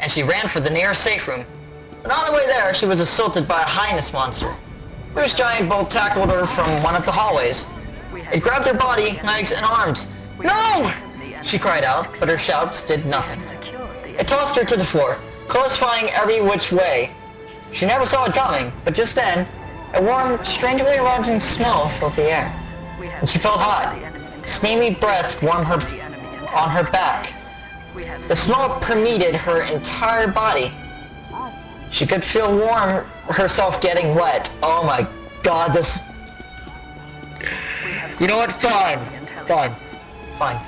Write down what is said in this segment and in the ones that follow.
and she ran for the nearest safe room. But on the way there, she was assaulted by a highness monster, whose giant bolt tackled her from one of the hallways. It grabbed her body, legs, and arms. "No!" she cried out, but her shouts did nothing. It tossed her to the floor, clothes flying every which way. She never saw it coming, but just then, a warm, strangely arousing smell filled the air, and she felt hot. Steamy breath warmed her on her back. The smell permeated her entire body. She could feel warm herself getting wet. Oh my god, this... You know what? Fine.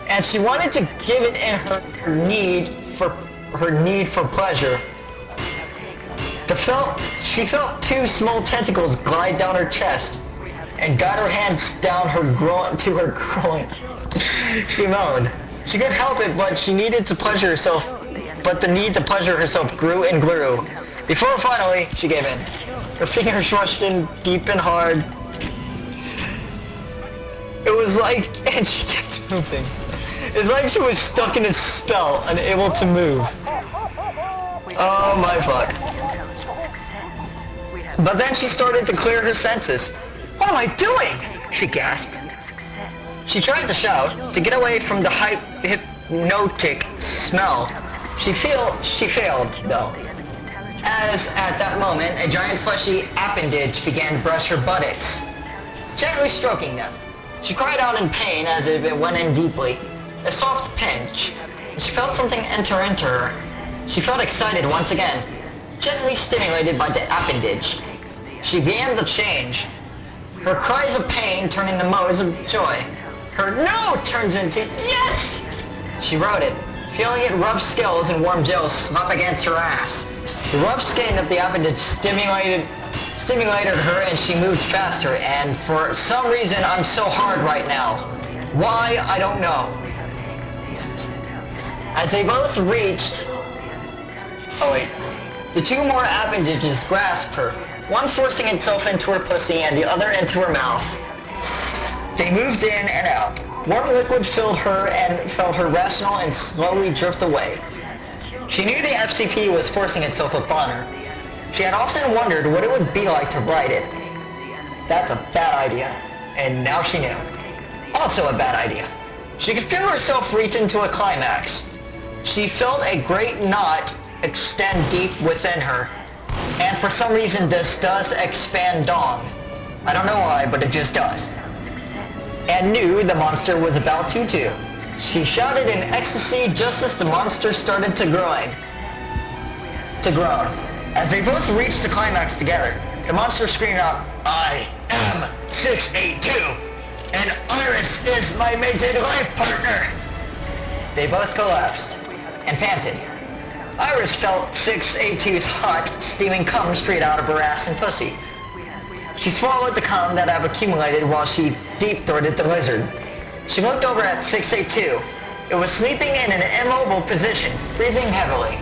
And she wanted to give it in her need for pleasure. She felt two small tentacles glide down her chest and got her hands down to her groin. She moaned. She couldn't help it, but she needed to pleasure herself. But the need to pleasure herself grew and grew, before finally she gave in. Her fingers rushed in deep and hard. It was like, and she kept moving. It's like she was stuck in a spell, unable to move. Oh my fuck. But then she started to clear her senses. "What am I doing?" she gasped. She tried to shout, to get away from the hypnotic smell. She failed, though, as at that moment a giant fleshy appendage began to brush her buttocks, gently stroking them. She cried out in pain as if it went in deeply, a soft pinch, and she felt something enter into her. She felt excited once again, gently stimulated by the appendage. She began to change. Her cries of pain turn into moans of joy. Her no turns into yes! She wrote it, feeling it rub skills and warm gels slap against her ass. The rough skin of the appendage stimulated her and she moved faster, and for some reason I'm so hard right now. Why, I don't know. As they both reached... Oh wait. The two more appendages grasped her, one forcing itself into her pussy and the other into her mouth. They moved in and out. Warm liquid filled her and felt her rational and slowly drift away. She knew the FCP was forcing itself upon her. She had often wondered what it would be like to ride it. That's a bad idea. And now she knew. Also a bad idea. She could feel herself reach into a climax. She felt a great knot extend deep within her. And for some reason this does expand dong. I don't know why, but it just does. And knew the monster was about to too. She shouted in ecstasy just as the monster started to groan. As they both reached the climax together, the monster screamed out, "I am 682, and Iris is my mated life partner!" They both collapsed and panted. Iris felt 682's hot, steaming cum straight out of her ass and pussy. She swallowed the cum that had accumulated while she deep-throated the lizard. She looked over at 682. It was sleeping in an immobile position, breathing heavily.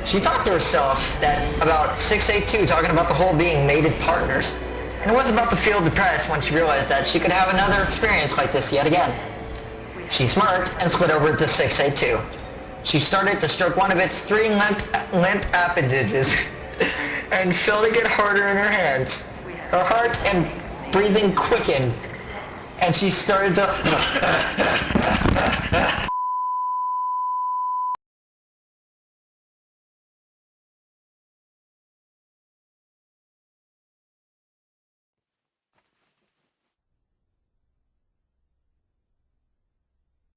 She thought to herself that about 682 talking about the whole being mated partners, and was about to feel depressed when she realized that she could have another experience like this yet again. She smirked and slid over to 682. She started to stroke one of its three limp appendages and felt it get harder in her hands. Her heart and breathing quickened, and she started to